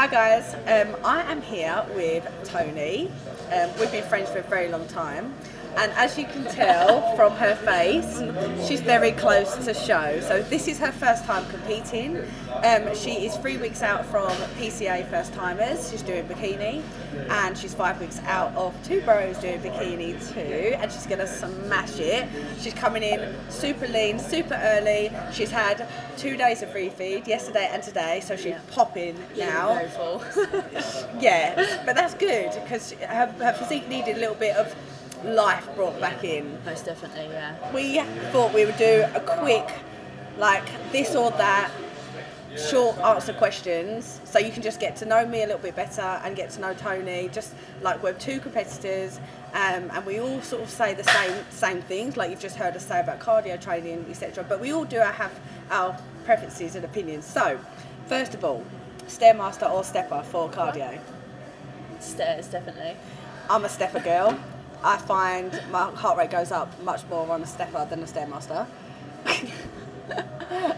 Hi guys, I am here with Tony. We've been friends for a very long time, and as you can tell from her face, she's very close to show. So this is her first time competing. She is 3 weeks out from PCA first timers. She's doing bikini, and she's 5 weeks out of Two Bros doing bikini too, and she's gonna smash it. She's coming in super lean, super early. She's had 2 days of free feed, yesterday and today, so she's popping now. Very full. Yeah, but that's good because her physique needed a little bit of life brought back in. Most definitely, yeah. We thought we would do a quick, like this or that, short answer questions, so you can just get to know me a little bit better and get to know Tony. Just like we're two competitors, and we all sort of say the same things, like you've just heard us say about cardio training, etc. But we all do have our preferences and opinions. So, first of all, Stairmaster or stepper for cardio? Stairs, definitely. I'm a stepper girl. I find my heart rate goes up much more on a stepper than a Stairmaster.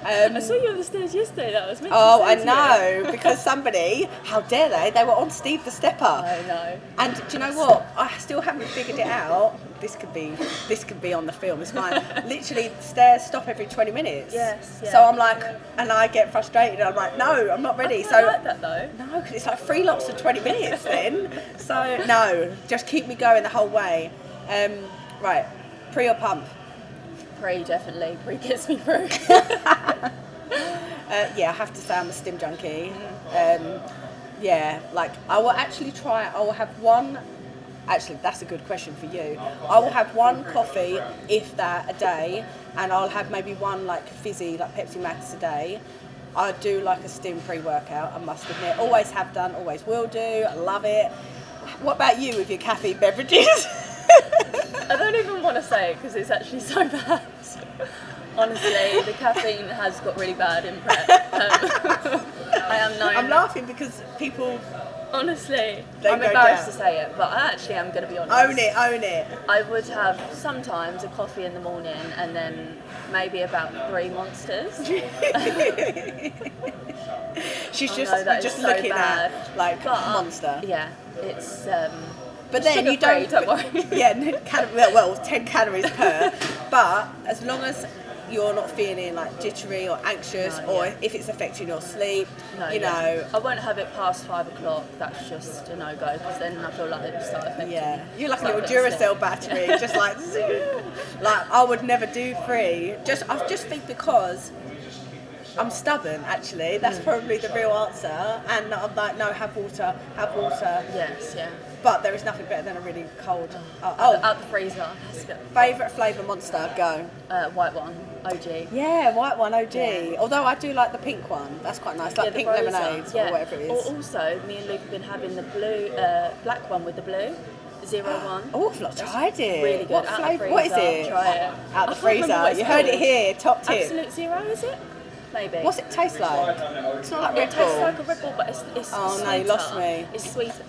I saw you on the stairs yesterday. That was meant Oh, to I say know, because somebody, how dare they were on Steve the Stepper. I know. And do you know what? I still haven't figured it out. This could be on the film, it's fine. Literally, stairs stop every 20 minutes. Yes, yeah. So I'm like, and I get frustrated, and I'm like, no, I'm not ready. I like that though. No, because it's like 3 lots of 20 minutes then. So, no, just keep me going the whole way. Right, pre or pump? Pre, definitely. Pre gets me through. Yeah, I have to say I'm a stim junkie. Yeah, like I will actually I will have one, actually that's a good question for you. I will have one coffee, if that, a day, and I'll have maybe one like fizzy, like Pepsi Max a day. I do like a stim pre-workout, I must admit. Always have done, always will do, I love it. What about you with your caffeine beverages? I don't even want to say it because it's actually so bad. Honestly, the caffeine has got really bad in prep. I am known. I'm laughing because people... Honestly, They I'm go embarrassed down. to say it, but I actually am going to be honest. Own it. I would have sometimes a coffee in the morning and then maybe about 3 monsters. She's I just know that is just so looking bad. at like But, monster. Yeah, it's. But then you sugar-free, don't worry. Yeah, well, 10 calories per. But as long as you're not feeling like jittery or anxious, No, or yeah. if it's affecting your sleep, No, you yeah. know. I won't have it past 5 o'clock. That's just a no go because then I feel like it will start affecting. Yeah, you're like a start little affecting Duracell battery, just like zoom. Like I would never do 3. I just think because I'm stubborn. Actually, that's probably the real answer. And I'm like, no, have water. Yes, yeah. But there is nothing better than a really cold. Out the freezer. Favourite flavour Monster, go. White one, OG. Yeah, white one, OG. Yeah. Although I do like the pink one. That's quite nice, like the pink Rosa, lemonade or whatever it is. Also, me and Luke have been having the blue, black one with the blue, 01. Oh, I've not tried it. Really good. What Out the flavour? What is freezer, it? Try it. Out the I can't remember freezer. what it's You heard it called. here. Top tip. Absolute Zero, is it? Maybe. What's it taste like? It's not like It Red tastes Bull. like a Red Bull, but it's Oh, sweeter. no, you lost me. It's sweeter.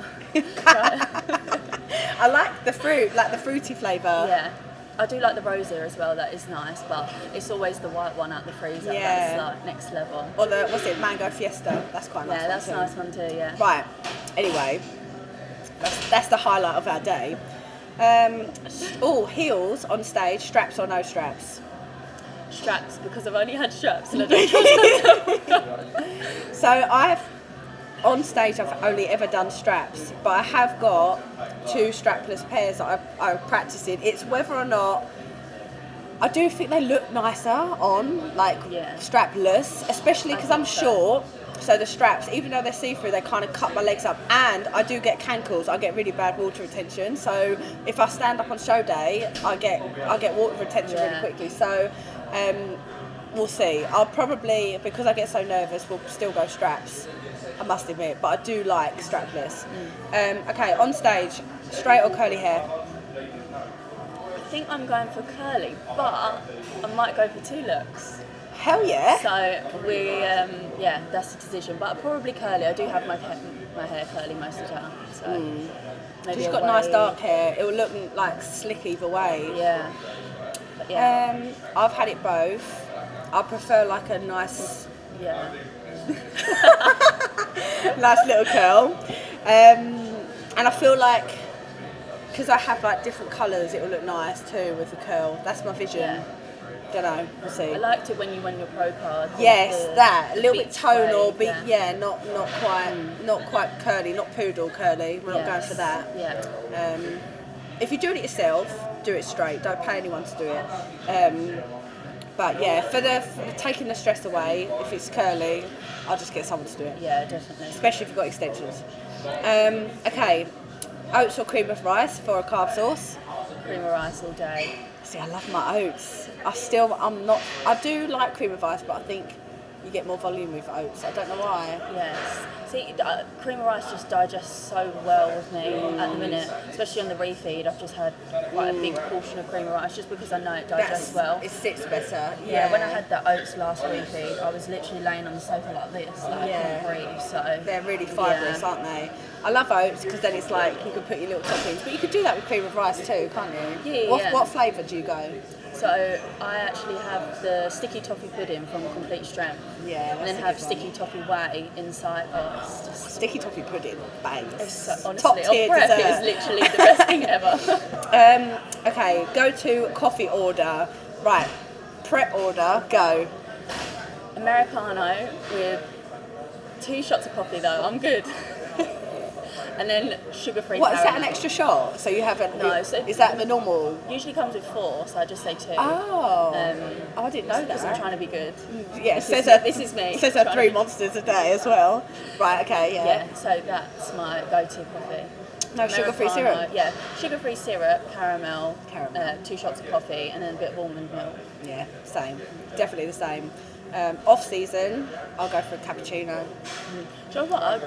Try it. I like the fruit, like the fruity flavour. Yeah. I do like the Rosa as well, that is nice, but it's always the white one out the freezer. Yeah. That's like next level. Or the, what's it, Mango Fiesta. That's quite nice. Yeah, that's a one nice one too, yeah. Right. Anyway, that's the highlight of our day. Heels on stage, straps or no straps? Straps, because I've only had straps and I don't trust So on stage I've only ever done straps, but I have got 2 strapless pairs that I practice in. It's whether or not I do think they look nicer on, like strapless, especially because I'm short. So the straps, even though they're see-through, they kind of cut my legs up, and I do get cankles. I get really bad water retention. So if I stand up on show day, I get water retention really quickly. So we'll see. I'll probably, because I get so nervous, will still go straps, I must admit, but I do like strapless. Okay, on stage, straight or curly hair? I think I'm going for curly, but I might go for 2 looks. Hell yeah. So that's the decision. But probably curly. I do have my hair curly most of the time. So maybe She's got nice dark hair. It will look like slick either way. Yeah. But I've had it both. I prefer like a nice Nice little curl. And I feel like, because I have like different colours, it will look nice too with the curl. That's my vision. Yeah. Don't know, we'll see. I liked it when you won your pro card. Yes, that a little bit beach tonal, wave, not quite curly, not poodle curly. We're not going for that. Yeah. If you're doing it yourself, do it straight. Don't pay anyone to do it. But yeah, for taking the stress away, if it's curly, I'll just get someone to do it. Yeah, definitely. Especially if you've got extensions. Okay, oats or cream of rice for a carb source. Cream of rice all day. See, I love my oats. I do like cream of rice, but I think you get more volume with oats. I don't know why. Yes. See, cream of rice just digests so well with me at the minute, especially on the refeed. I've just had quite a big portion of cream of rice just because I know it digests well. It sits better. Yeah, when I had the oats last refeed, I was literally laying on the sofa like this, like I couldn't breathe. So they're really fibrous, aren't they? I love oats because then it's like you can put your little toppings, but you could do that with cream of rice too, can't you? Yeah. What flavour do you go? So I actually have the sticky toffee pudding from Complete Strength. Yeah, and then have sticky toffee whey inside. Oh, it's just sticky toffee pudding, bangs. Honestly, top tier prep dessert. is literally the best thing ever. Okay, go to coffee order. Right, prep order, go. Americano with 2 shots of coffee though. I'm good. And then sugar-free What, caramel. is that an extra shot? So you haven't... No. So is that the normal? Usually comes with 4, so I just say 2. Oh, I didn't know that. Because I'm trying to be good. Yeah, this is me. Says her 3 monsters a day as well. Right, okay, Yeah, so that's my go-to coffee. No sugar-free syrup? Yeah, sugar-free syrup, caramel. 2 shots of coffee, and then a bit of almond milk. Yeah, same. Definitely the same. Off-season, I'll go for a cappuccino. Do you know what?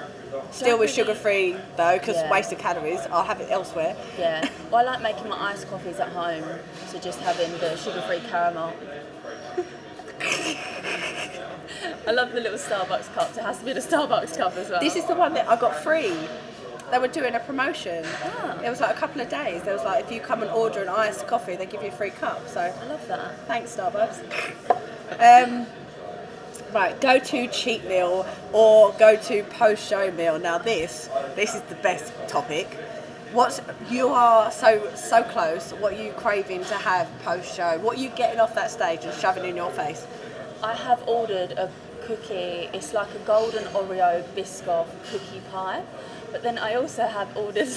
Still with sugar-free though, because waste of calories. I'll have it elsewhere. Yeah. Well, I like making my iced coffees at home, so just having the sugar-free caramel. I love the little Starbucks cups. It has to be the Starbucks cup as well. This is the one that I got free. They were doing a promotion. Ah. It was like a couple of days. There was like, if you come and order an iced coffee, they give you a free cup. So I love that. Thanks, Starbucks. Right, go to cheat meal or go to post-show meal. Now this is the best topic. You are so close. What are you craving to have post-show? What are you getting off that stage and shoving in your face? I have ordered a cookie. It's like a golden Oreo Biscoff cookie pie. But then I also have ordered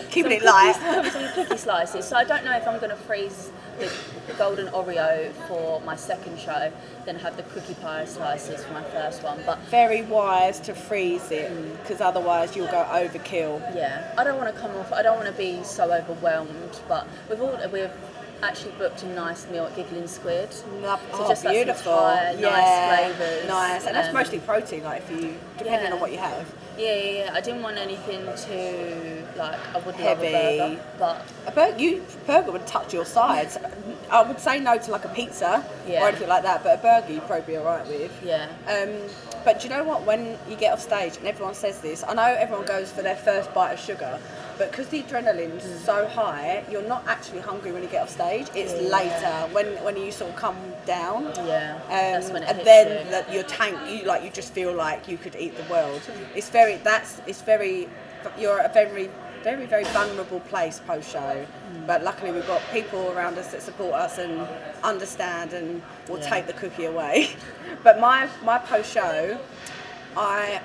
keeping it light. Some cookie slices. So I don't know if I'm going to freeze the golden Oreo for my second show, then have the cookie pie slices for my first one. But very wise to freeze it, because otherwise you'll go overkill. Yeah, I don't want to come off. I don't want to be so overwhelmed. But we've actually booked a nice meal at Giggling Squid. So just beautiful. Nice flavours. Nice, and that's mostly protein. Like depending on what you have. Yeah. I didn't want anything too I would heavy. Love a burger, but a burger would touch your sides. I would say no to like a pizza or anything like that, but a burger you'd probably be alright with. Yeah. But do you know what? When you get off stage, and everyone says this, I know everyone goes for their first bite of sugar, but because the adrenaline's so high, you're not actually hungry when you get off stage. It's later when you sort of come down. Yeah. That's when it hits and then you. Your tank, you just feel like you could eat the world. You're at a very, very, very vulnerable place post-show. But luckily we've got people around us that support us and understand and will take the cookie away. But my post-show, I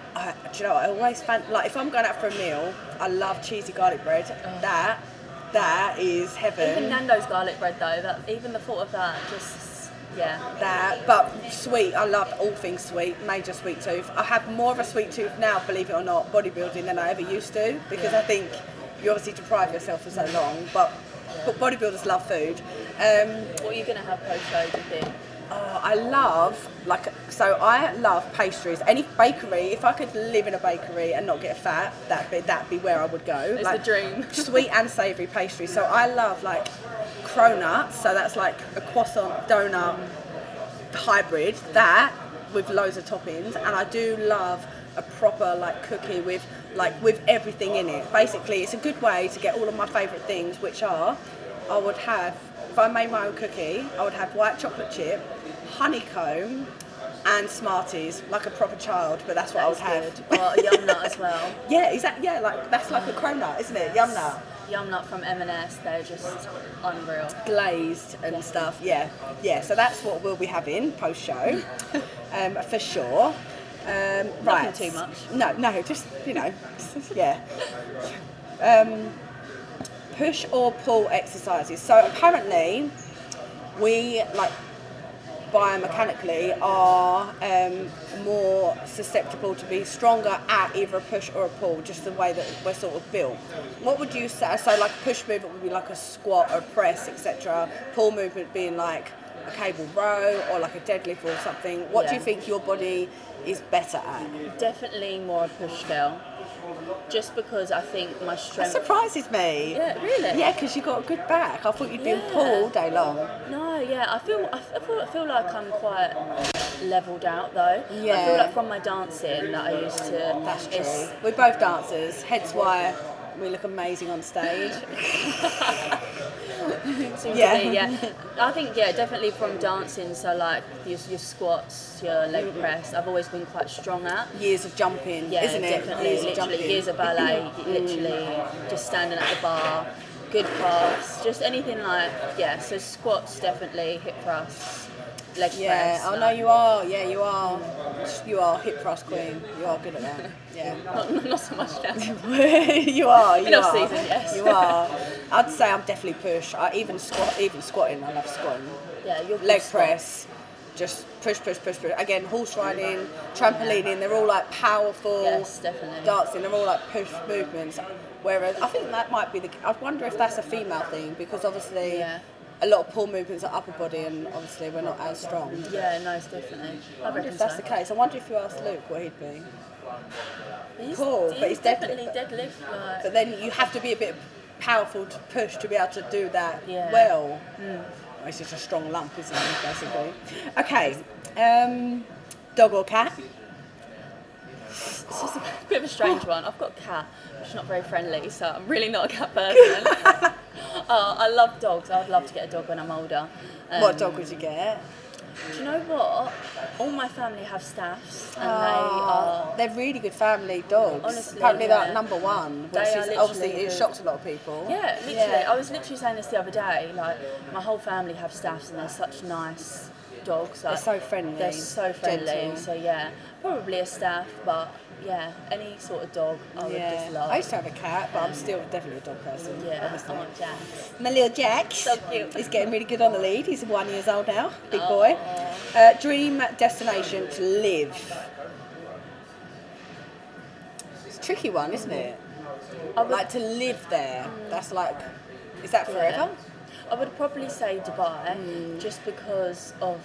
always if I'm going out for a meal, I love cheesy garlic bread. Oh. That is heaven. Even Nando's garlic bread though, even the thought of that just... Yeah. That, but sweet, I love all things sweet, major sweet tooth. I have more of a sweet tooth now, believe it or not, bodybuilding than I ever used to, because I think you obviously deprive yourself for so long, but bodybuilders love food. What are you going to have post-show, do you think? I love pastries. Any bakery, if I could live in a bakery and not get fat, that'd be where I would go. It's the dream. Sweet and savoury pastries. So I love cronuts, so that's like a croissant donut hybrid, that with loads of toppings, and I do love a proper cookie with everything in it. Basically, it's a good way to get all of my favourite things, which are, I would have, if I made my own cookie, I would have white chocolate chip, honeycomb, and Smarties, like a proper child, but that's what I would have. Or a Yum Nut as well. Yeah, exactly. Yeah, like that's like a cronut, isn't it? Yum Nut. Yum Nut from M&S, they're just unreal. Glazed and stuff. Yeah. So that's what we'll be having post show, for sure. Right. Nothing too much. No, just yeah. Push or pull exercises. So apparently, we biomechanically are more susceptible to be stronger at either a push or a pull, just the way that we're sort of built. What would you say? So like a push movement would be like a squat or a press, etc. Pull movement being like a cable row or like a deadlift or something. What do you think your body is better at? Definitely more a push girl. Just because I think my strength... That surprises me. Yeah, really? Yeah, because you've got a good back. I thought you'd be in pull all day long. No, yeah, I feel like I'm quite levelled out though. Yeah. I feel like from my dancing that I used to... That's true. We're both dancers, hence why we look amazing on stage. I think definitely from dancing. So like your squats, your leg press, I've always been quite strong at. Years of jumping, isn't it? Definitely, years of ballet, literally just standing at the bar, good pass, just anything like So squats definitely, hip thrusts, leg press. Oh no, you are. Yeah, you are. You are hip thrust queen. You are good at that. Yeah. Not so much now. You are. In off season, yes. You are. I'd say I'm definitely push. Even squatting. I love squatting. Yeah, you're leg press. Just push. Again, horse riding, trampolining. They're all like powerful. Yes, definitely. Dancing. They're all like push movements. Whereas I think that might be I wonder if that's a female thing because obviously. Yeah. A lot of pull movements are upper body, and obviously we're not as strong. Yeah, no, it's definitely. I wonder if that's the case. I wonder if you asked Luke what he'd be. He's definitely deadlift. But then you have to be a bit powerful to push to be able to do that well. It's just a strong lump, isn't it, basically? Okay, dog or cat? It's just a bit of a strange one. I've got a cat, which is not very friendly, so I'm really not a cat person. I love dogs. I'd love to get a dog when I'm older. What dog would you get? Do you know what? All my family have staffs, and they're really good family dogs. Honestly, apparently they're number one, which is obviously it shocks a lot of people. Yeah, literally. I was literally saying this the other day. Like my whole family have staffs, and they're such nice dogs. Like, they're so friendly. They're so friendly. Gentle. So probably a staff, but any sort of dog I would just love. I used to have a cat, but I'm still definitely a dog person. I want Jax. My little Jax. So cute. He's getting really good on the lead. He's 1 year old now, big boy. Dream destination to live. It's a tricky one, isn't it? Like to live there. That's like, is that forever? I would probably say Dubai, just because of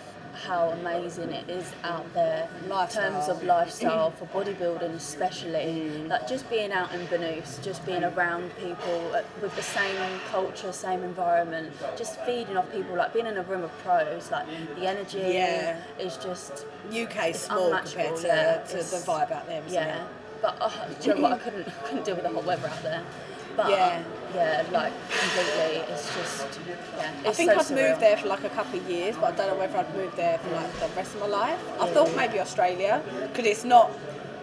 how amazing it is out there in terms of lifestyle for bodybuilding especially. Like just being out in Banus, just being around people with the same culture, same environment, just feeding off people, like being in a room of pros, like the energy is just UK small compared to the vibe out there, isn't it? But do you know what, I couldn't deal with the hot weather out there. But like completely, it's just I think I'd move there for like a couple of years, but I don't know whether I'd move there for like the rest of my life. I thought maybe Australia, because it's not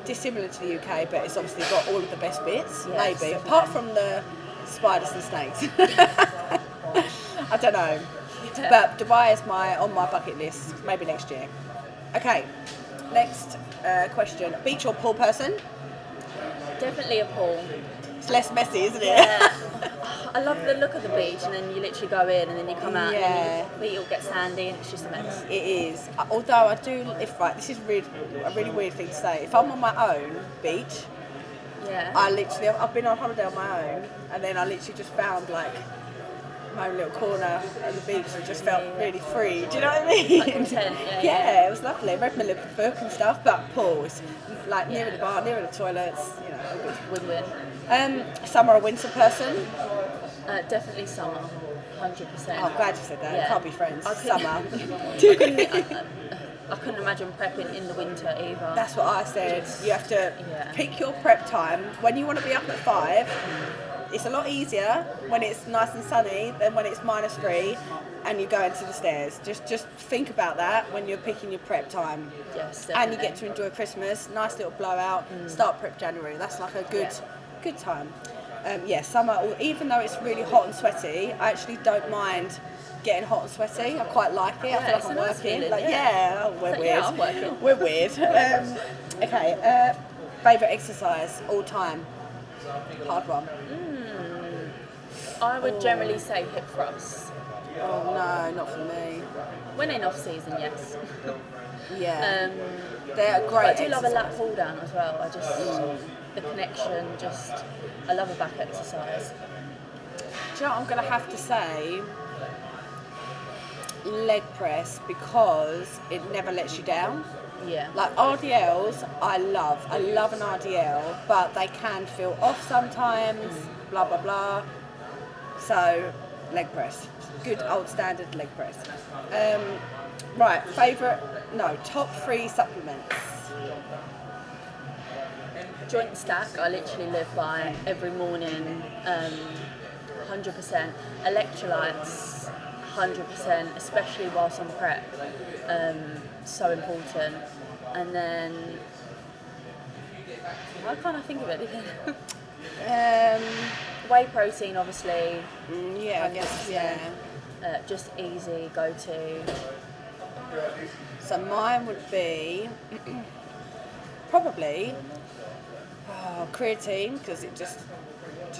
dissimilar to the UK, but it's obviously got all of the best bits. Yes, maybe apart from the spiders and snakes. I don't know, but Dubai is on my bucket list. Maybe next year. Okay, next question: beach or pool person? Definitely a pool. It's less messy, isn't it? Yeah. I love the look of the beach, and then you literally go in and then you come out and your feet all get sandy and it's just a mess. It is. Although I do, this is a really weird thing to say. If I'm on my own beach, I've been on holiday on my own, and then I literally just found like my own little corner at the beach and just felt really free. Do you know what I mean? Like content, it was lovely. I read my little book and stuff, but pools, like nearer the bar, nearer the toilets, win-win. Summer or winter person? Definitely summer, 100%. Oh, I'm glad you said that. Can't be friends. Summer. I couldn't imagine prepping in the winter either. That's what I said. You have to pick your prep time. When you want to be up at 5, it's a lot easier when it's nice and sunny than when it's -3. and you go into the stairs. Just think about that when you're picking your prep time. Yes, And you definitely. get to enjoy Christmas, nice little blowout, start prep January. That's like a good time. Summer, even though it's really hot and sweaty, I actually don't mind getting hot and sweaty. I quite like it. I feel like it's I'm a nice working. feeling, Like, we're Like, weird. yeah, I'm working. We're weird. Favourite exercise all time? Hard one. I would generally say hip thrusts. Oh no, not for me. When in off season, yes. Yeah. They're a great But I do love a exercise. lat pull down as well. I just the connection, I love a back exercise. Do you know what I'm going to have to say? Leg press, because it never lets you down. Yeah. Like RDLs, I love an RDL, but they can feel off sometimes, blah blah blah. So, leg press, good old standard leg press. Right, top 3 supplements. Joint stack, I literally live by every morning, 100%. Electrolytes, 100%, especially whilst on prep, so important. And then, why can't I think of anything? Whey protein, obviously. Yeah, I guess, yeah. Just easy, go-to. So mine would be probably creatine, because it just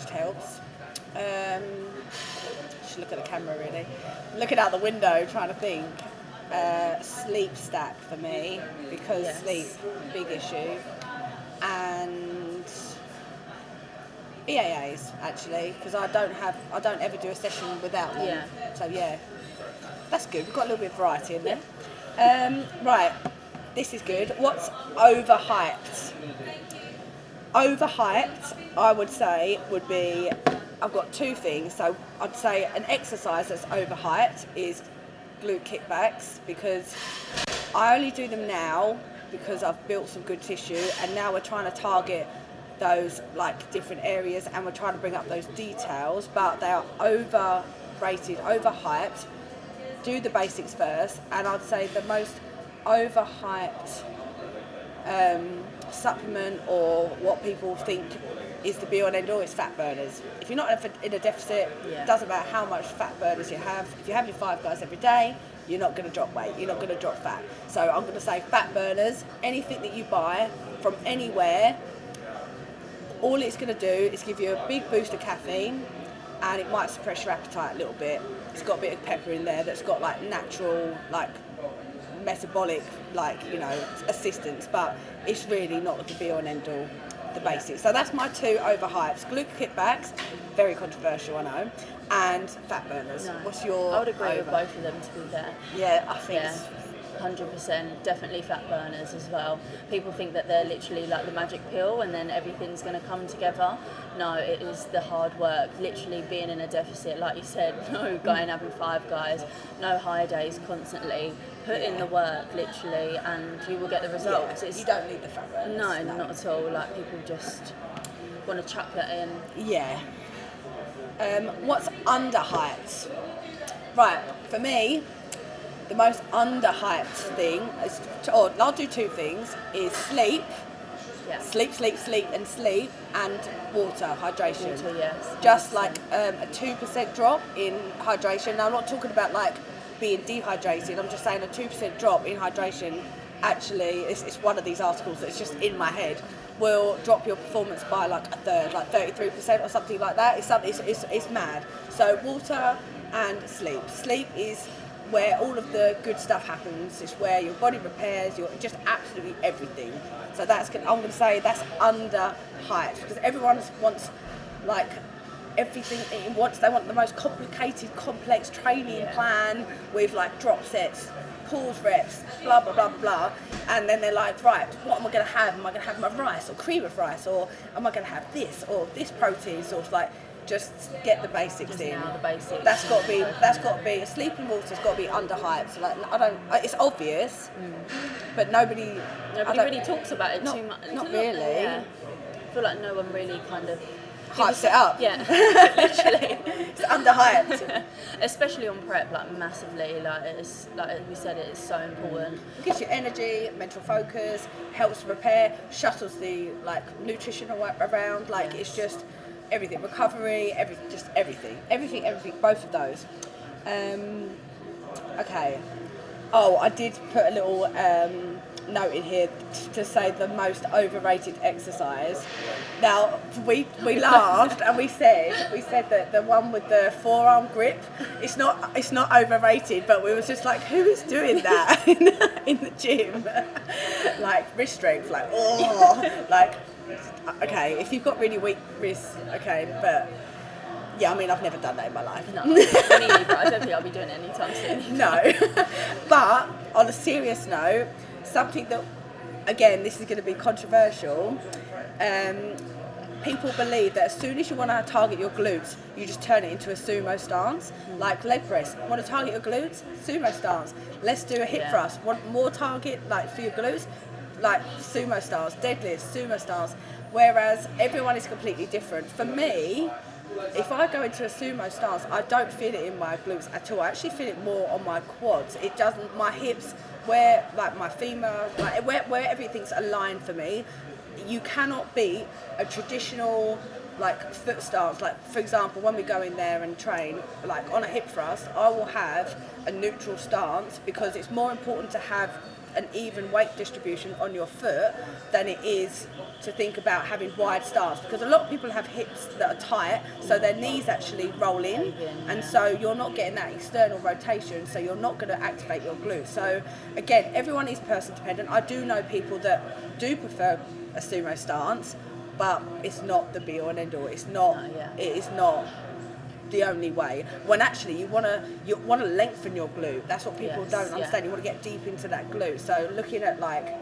helps. Should look at the camera really. Looking out the window, trying to think. Sleep stack for me, because sleep, big issue. And EAAs actually, because I don't ever do a session without them. Yeah. So yeah, that's good. We've got a little bit of variety in there. Right, this is good. What's overhyped? Overhyped, I would say, would be, I've got 2 things. So I'd say an exercise that's overhyped is glute kickbacks, because I only do them now because I've built some good tissue, and now we're trying to target those like different areas, and we're trying to bring up those details, but they are overrated, overhyped. Do the basics first, and I'd say the most overhyped supplement, or what people think is the be all and end all, is fat burners. If you're not in a deficit, it doesn't matter how much fat burners you have. If you have your 5 guys every day, you're not going to drop weight, you're not going to drop fat. So I'm going to say fat burners, anything that you buy from anywhere, all it's going to do is give you a big boost of caffeine, and it might suppress your appetite a little bit. It's got a bit of pepper in there that's got like natural, like metabolic, like, you know, assistance, but it's really not the be all and end all, the basics. So that's my 2 overhypes. Glute kickbacks, very controversial, I know, and fat burners. No. What's your I would agree with over? both of them, to be fair. Yeah, I think Yeah, 100%. Definitely fat burners as well. People think that they're literally like the magic pill and then everything's going to come together. No, it is the hard work. Literally being in a deficit, like you said, no going having 5 guys, no high days constantly. Put in the work, literally, and you will get the results. You don't need the fat burners. No, not at all. Like, people just want to chuck that in. Yeah. What's underhyped? Right, for me, the most underhyped thing is, or I'll do 2 things, is sleep. Yeah. Sleep, and water, hydration. Water, yes. Just like a 2% drop in hydration. Now, I'm not talking about like being dehydrated, I'm just saying a 2% drop in hydration, actually, it's one of these articles that's just in my head, will drop your performance by like a third, like 33% or something like that. It's mad. So water and sleep. Sleep is where all of the good stuff happens. It's where your body repairs, your just absolutely everything. So I'm going to say that's underhyped, because everyone wants like everything. They want the most complicated, complex training plan with like drop sets, pause reps, blah blah blah blah, and then they're like, right, what am I going to have? Am I going to have my rice or cream of rice, or am I going to have this or this protein? Sort of like, just get the basics Just in. now the basics. That's got to be. Sleep and water's got to be underhyped. So like, it's obvious, but nobody really talks about it too much. Not really. Yeah. I feel like no one really kind of hypes it up. Yeah, literally. It's underhyped. Especially on prep, like massively. Like it's like as we said, it is so important. It gives you energy, mental focus, helps prepare, shuttles the like nutrition around. Like it's just everything, recovery, everything. Both of those. Okay. Oh, I did put a little note in here to say the most overrated exercise. Now we laughed and we said that the one with the forearm grip, it's not overrated, but we was just like, who is doing that in the gym? Like wrist strength, like like okay, if you've got really weak wrists, okay, but yeah, I mean, I've never done that in my life. No, me either. I don't think I'll be doing it anytime soon. No. But on a serious note, something that, again, this is going to be controversial, people believe that as soon as you want to target your glutes, you just turn it into a sumo stance. Like leg press, want to target your glutes? Sumo stance. Let's do a hip thrust. Want more target like for your glutes? Like sumo stance. Deadlift, sumo stance. Whereas everyone is completely different. For me, if I go into a sumo stance, I don't feel it in my glutes at all. I actually feel it more on my quads. It doesn't, my hips, where like my femur, like where everything's aligned for me. You cannot beat a traditional like foot stance. Like for example, when we go in there and train, like on a hip thrust, I will have a neutral stance because it's more important to have an even weight distribution on your foot than it is to think about having wide stance, because a lot of people have hips that are tight, so their knees actually roll in, and so you're not getting that external rotation, so you're not going to activate your glutes. So again, everyone is person dependent. I do know people that do prefer a sumo stance, but it's not the be all and end all. It's not. It is not the only way, when actually you want to lengthen your glute. That's what people don't understand. You want to get deep into that glute. So looking at like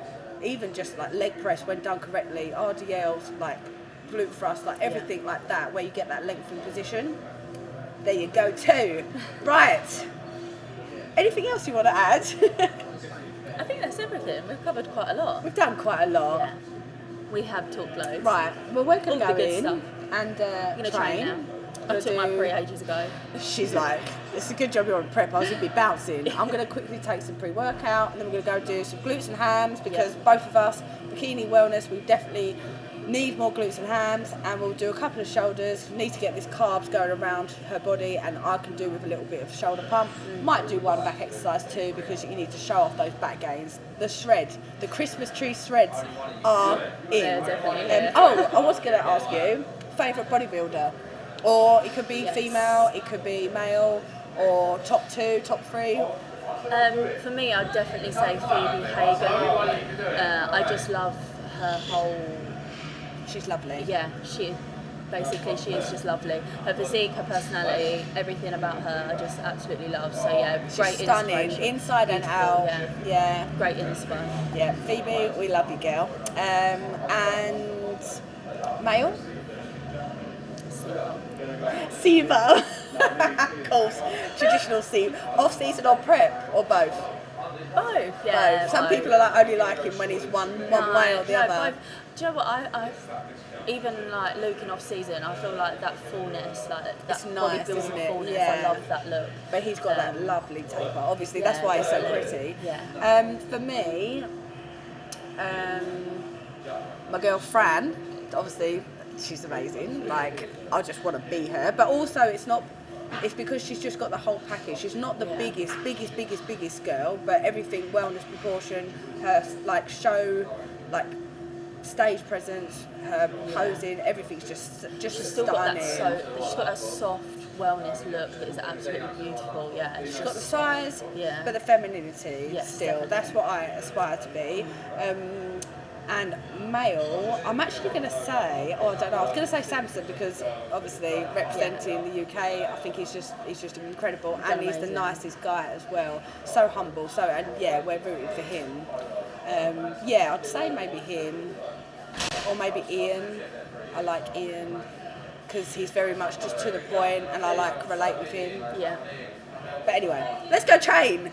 even just like leg press when done correctly, RDLs, like glute thrust, like everything like that, where you get that lengthened position. There you go too. Right, anything else you want to add? I think that's everything. We've covered quite a lot. We've done quite a lot. We have talked loads. Right, well we're going to go in stuff. and I'm going to train now. I took my pre ages ago. She's like, it's a good job you're on prep. I was going to be bouncing. I'm going to quickly take some pre-workout, and then we're going to go do some glutes and hams, because both of us, Bikini Wellness, we definitely need more glutes and hams, and we'll do a couple of shoulders. Need to get this carbs going around her body, and I can do with a little bit of shoulder pump. Might do one back exercise too, because you need to show off those back gains. The shred, the Christmas tree shreds are in. Yeah, definitely. I was going to ask you, favourite bodybuilder? Or it could be female, it could be male, or top 2, top 3. For me, I'd definitely say Phoebe Hagen. I just love her whole. She's lovely. Yeah, she is just lovely. Her physique, her personality, everything about her, I just absolutely love. So yeah, She's great stunning, inspiration. inside and out. Yeah. Great inspiration. Yeah, Phoebe, we love you, girl. And male. Siva. Of course, traditional Siva. Off season or prep, or both? Both, yeah. Both. Some people are like only like him when he's one way or the other. Both. Do you know what? I've even like Luke in off season, I feel like that fullness, like that it's nice, isn't bodybuilding it? fullness. Yeah. I love that look. But he's got that lovely taper. Obviously, that's why he's so pretty. Yeah. For me, my girl Fran, obviously. She's amazing. Like, I just want to be her. But also, it's because she's just got the whole package. She's not the biggest girl, but everything, wellness, proportion, her like show, like stage presence, her posing, everything's just she's still stunning. she's got that soft wellness look that is absolutely beautiful. Yeah, She's got the size, yeah, but the femininity still. Definitely. That's what I aspire to be. And male, I'm actually going to say, I don't know, I was going to say Samson, because obviously representing the UK, I think he's just incredible, and he's the nicest guy as well. So humble, and we're rooting for him. I'd say maybe him, or maybe Ian. I like Ian because he's very much just to the point, and I like relate with him. Yeah. But anyway, let's go train.